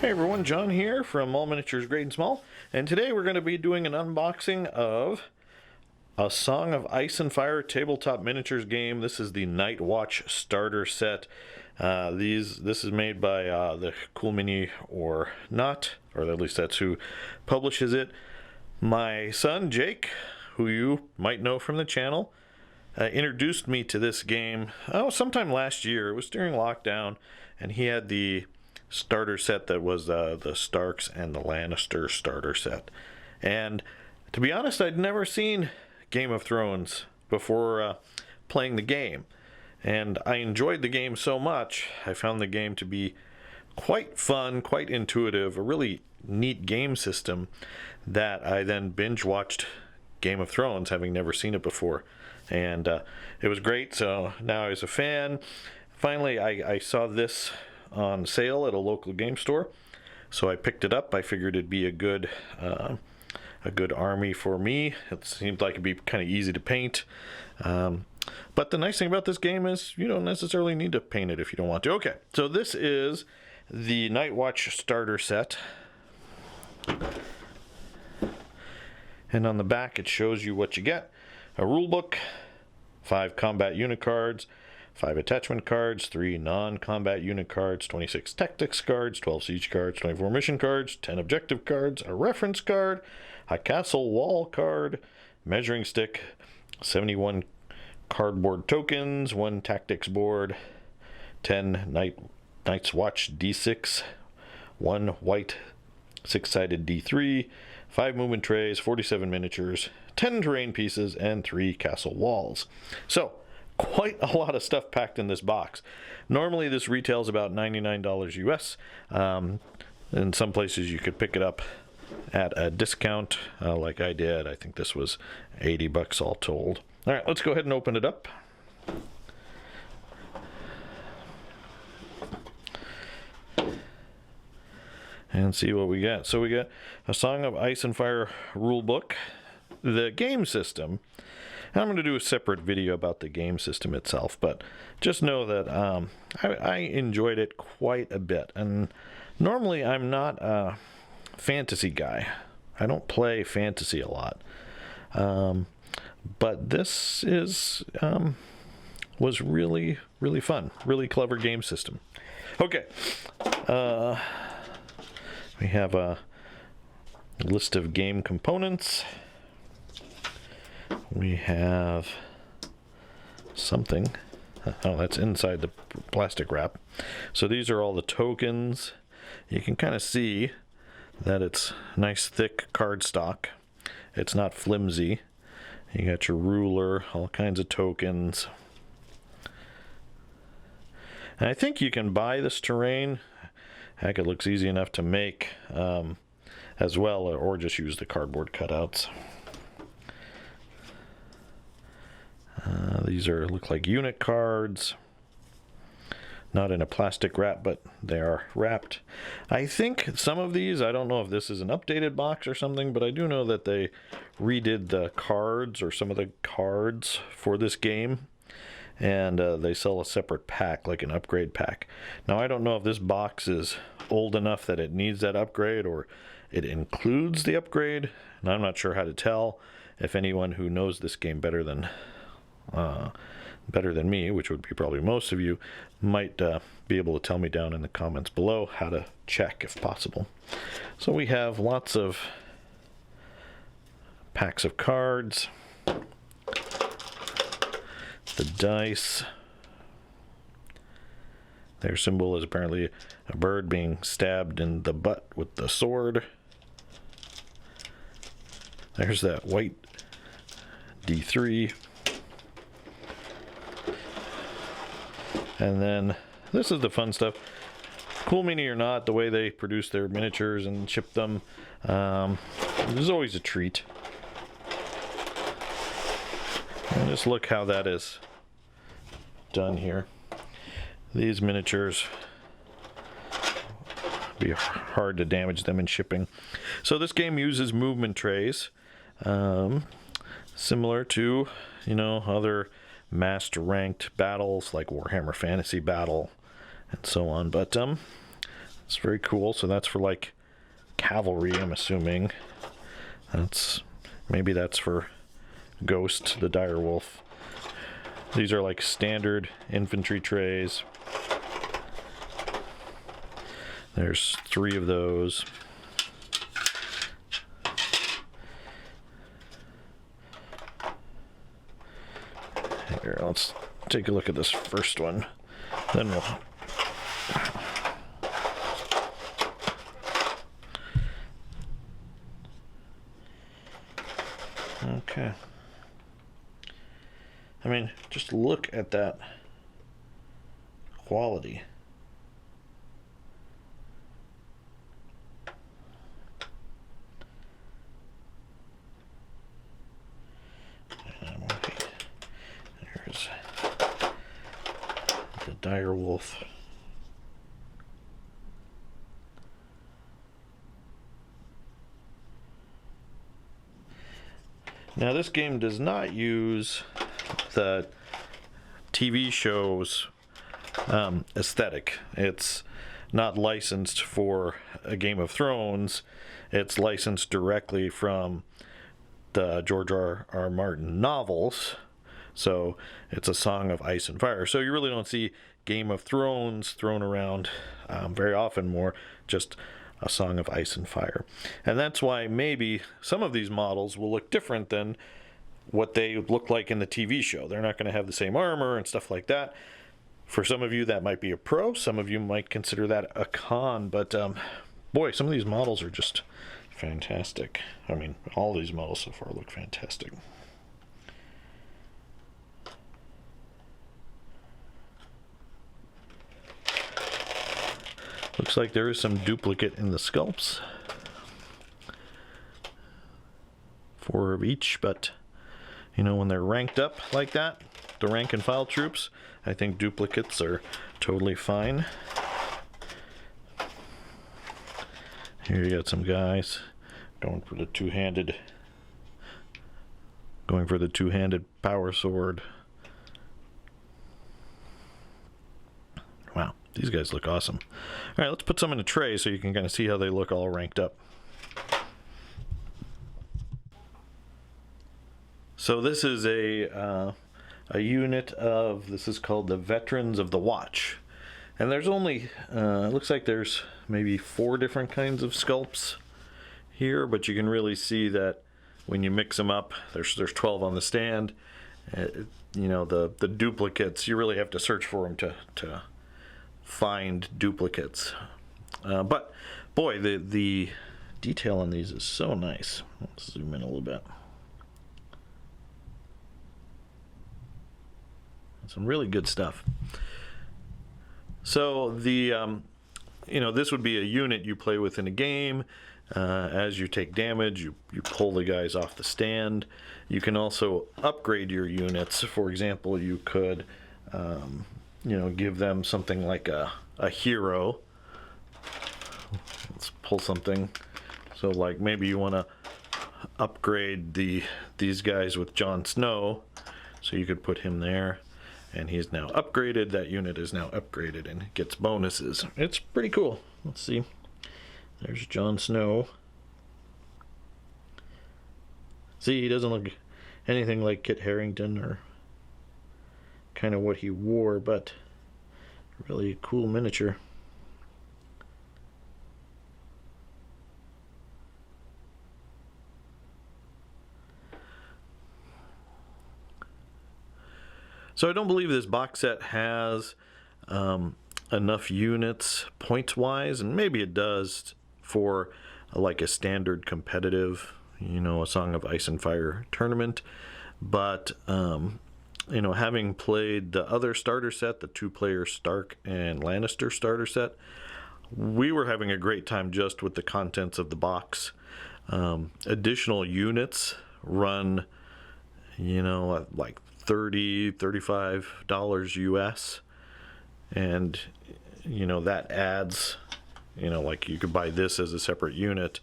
Hey everyone, John here from All Miniatures Great and Small, and today we're going to be doing an unboxing of a Song of Ice and Fire tabletop miniatures game. This is the Night Watch starter set. This is made by the Cool Mini or Not, or at least that's who publishes it. My son Jake, who you might know from the channel, introduced me to this game sometime last year. It was during lockdown, and he had the starter set that was the Starks and the Lannister starter set. And to be honest, I'd never seen Game of Thrones before playing the game, and I enjoyed the game so much. I found the game to be quite fun, quite intuitive, a really neat game system, that I then binge watched Game of Thrones, having never seen it before, and it was great. So now I was a fan. Finally, I saw this on sale at a local game store, so I picked it up. I figured it'd be a good army for me. It seemed like it'd be kind of easy to paint, but the nice thing about this game is you don't necessarily need to paint it if you don't want to. Okay, so this is the Night Watch starter set, and on the back it shows you what you get: a rule book, 5 combat unit cards, 5 attachment cards, 3 non-combat unit cards, 26 tactics cards, 12 siege cards, 24 mission cards, 10 objective cards, a reference card, a castle wall card, measuring stick, 71 cardboard tokens, 1 tactics board, 10 Night's Watch D6, 1 white 6-sided D3, 5 movement trays, 47 miniatures, 10 terrain pieces, and 3 castle walls. So, quite a lot of stuff packed in this box. Normally this retails about $99 US. In some places you could pick it up at a discount, like I did. I think this was 80 bucks all told. All right, let's go ahead and open it up. And see what we got. So we got a Song of Ice and Fire rule book, the game system. I'm going to do a separate video about the game system itself, but just know that I enjoyed it quite a bit. And normally I'm not a fantasy guy. I don't play fantasy a lot. But this was really, really fun. Really clever game system. Okay. We have a list of game components. We have something. Oh, that's inside the plastic wrap. So these are all the tokens. You can kind of see that it's nice thick cardstock. It's not flimsy. You got your ruler, all kinds of tokens. And I think you can buy this terrain. Heck, it looks easy enough to make as well, or just use the cardboard cutouts. These look like unit cards, not in a plastic wrap, but they are wrapped. I think some of these, I don't know if this is an updated box or something, but I do know that they redid the cards, or some of the cards for this game, and they sell a separate pack, like an upgrade pack. Now I don't know if this box is old enough that it needs that upgrade, or it includes the upgrade, and I'm not sure how to tell. If anyone who knows this game better than me, which would be probably most of you, might be able to tell me down in the comments below how to check if possible. So we have lots of packs of cards, the dice. Their symbol is apparently a bird being stabbed in the butt with the sword. There's that white D3. And then this is the fun stuff. Cool Mini or Not, the way they produce their miniatures and ship them, there's always a treat. And just look how that is done here. These miniatures, be hard to damage them in shipping. So this game uses movement trays, similar to, other master ranked battles like Warhammer Fantasy Battle and so on. But It's very cool. So that's for like cavalry, I'm assuming. Maybe that's for Ghost, the direwolf. These are like standard infantry trays. There's 3 of those. Here, let's take a look at this first one. Then we'll... Okay. I mean, just look at that quality. There's the direwolf. Now this game does not use the TV show's aesthetic. It's not licensed for a Game of Thrones. It's licensed directly from the George R.R. Martin novels. So it's a Song of Ice and Fire. So you really don't see Game of Thrones thrown around very often, more just a Song of Ice and Fire. And that's why maybe some of these models will look different than what they look like in the TV show. They're not going to have the same armor and stuff like that. For some of you, that might be a pro. Some of you might consider that a con. But boy, some of these models are just fantastic. I mean, all these models so far look fantastic. Looks like there is some duplicate in the sculpts. 4 of each, but you know, when they're ranked up like that, the rank and file troops, I think duplicates are totally fine. Here you got some guys going for the two-handed power sword. Wow, these guys look awesome. All right, let's put some in a tray so you can kind of see how they look all ranked up. So this is a unit of, this is called the Veterans of the Watch. And there's only, it looks like there's maybe 4 different kinds of sculpts here, but you can really see that when you mix them up, there's 12 on the stand. You know, the duplicates, you really have to search for them to find duplicates. But boy, the detail on these is so nice. Let's zoom in a little bit. Some really good stuff. So the you know, this would be a unit you play with in a game. As you take damage, you pull the guys off the stand. You can also upgrade your units. For example, you could you know, give them something like a hero. Let's pull something. So like maybe you want to upgrade these guys with Jon Snow, so you could put him there. And he's now upgraded. That unit is now upgraded and gets bonuses. It's pretty cool. Let's see. There's Jon Snow. See, he doesn't look anything like Kit Harington or kind of what he wore, but really a cool miniature. So I don't believe this box set has enough units points-wise, and maybe it does for like a standard competitive, you know, a Song of Ice and Fire tournament. But you know, having played the other starter set, the 2-player Stark and Lannister starter set, we were having a great time just with the contents of the box. Additional units run, you know, like $35 US, and you know, that adds, you know, like you could buy this as a separate unit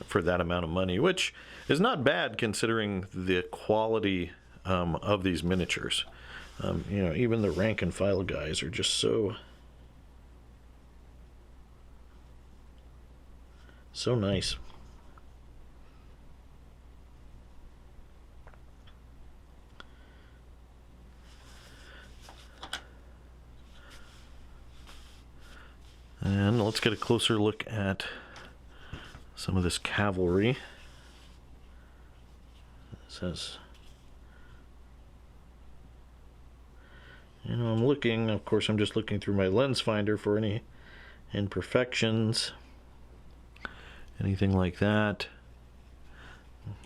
for that amount of money, which is not bad considering the quality of these miniatures. You know, even the rank and file guys are just so So nice. And let's get a closer look at some of this cavalry. It says, I'm looking, of course I'm just looking through my lens finder for any imperfections, anything like that.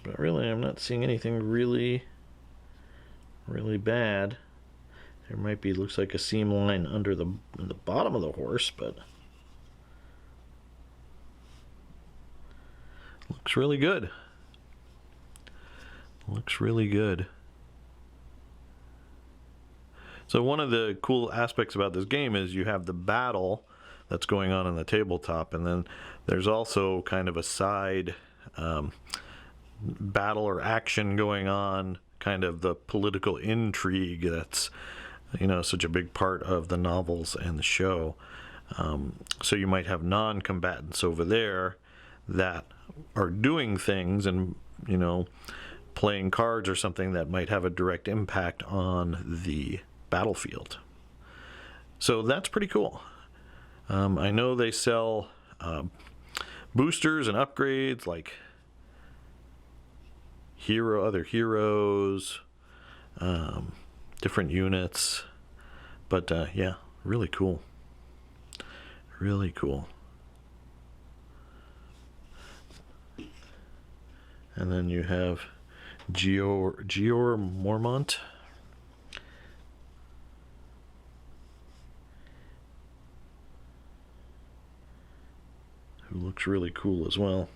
But really I'm not seeing anything really bad. There might be, looks like a seam line under the bottom of the horse, but looks really good. Looks really good. So one of the cool aspects about this game is you have the battle that's going on the tabletop, and then there's also kind of a side battle or action going on, kind of the political intrigue that's such a big part of the novels and the show. So you might have non-combatants over there that are doing things and playing cards or something that might have a direct impact on the battlefield. So that's pretty cool. I know they sell boosters and upgrades like other heroes, different units, but yeah, really cool. Really cool. And then you have Gior Mormont. Who looks really cool as well.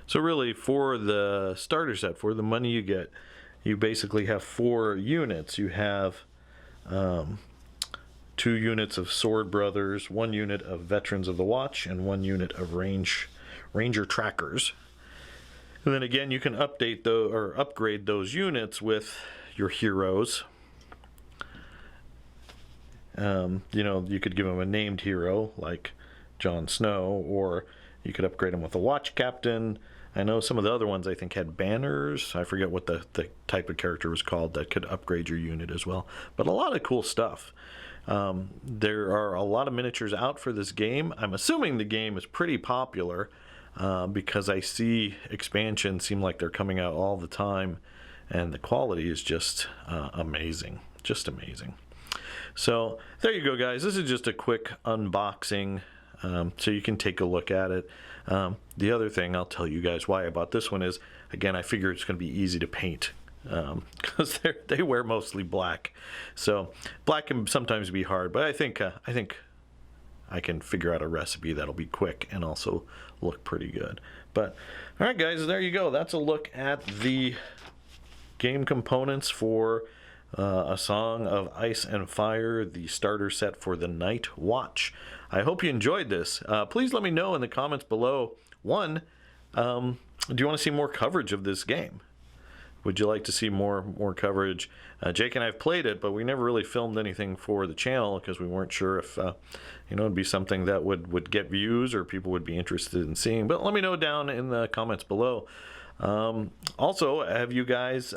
So really, for the starter set, for the money you get, you basically have 4 units. You have 2 units of Sword Brothers, 1 unit of Veterans of the Watch, and 1 unit of Ranger Trackers. And then again, you can update or upgrade those units with your heroes. You could give them a named hero like Jon Snow, or you could upgrade them with a watch captain. I know some of the other ones I think had banners. I forget what the type of character was called that could upgrade your unit as well. But a lot of cool stuff. There are a lot of miniatures out for this game. I'm assuming the game is pretty popular because I see expansions seem like they're coming out all the time, and the quality is just amazing. Just amazing. So there you go, guys. This is just a quick unboxing, so you can take a look at it. The other thing I'll tell you guys why I bought this one is, again, I figure it's going to be easy to paint because they wear mostly black. So black can sometimes be hard, but I think I can figure out a recipe that'll be quick and also look pretty good. But all right, guys, there you go. That's a look at the game components for A Song of Ice and Fire, the starter set for the Night Watch. I hope you enjoyed this. Please let me know in the comments below. One, do you want to see more coverage of this game? Would you like to see more coverage? Jake and I have played it, but we never really filmed anything for the channel because we weren't sure if it'd be something that would get views or people would be interested in seeing. But let me know down in the comments below. Also, have you guys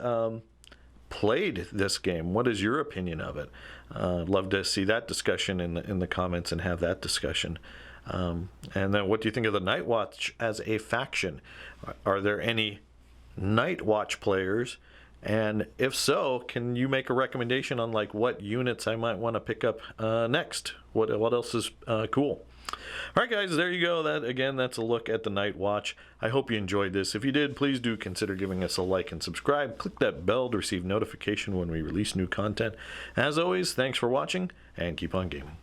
played this game? What is your opinion of it? I'd love to see that discussion in the comments and have that discussion. And then what do you think of the Night Watch as a faction? Are there any Night Watch players? And if so, can you make a recommendation on like what units I might want to pick up next? What else is cool? All right, guys, there you go. That's a look at the Night Watch. I hope you enjoyed this. If you did, please do consider giving us a like and subscribe. Click that bell to receive notification when we release new content. As always, thanks for watching, and keep on gaming.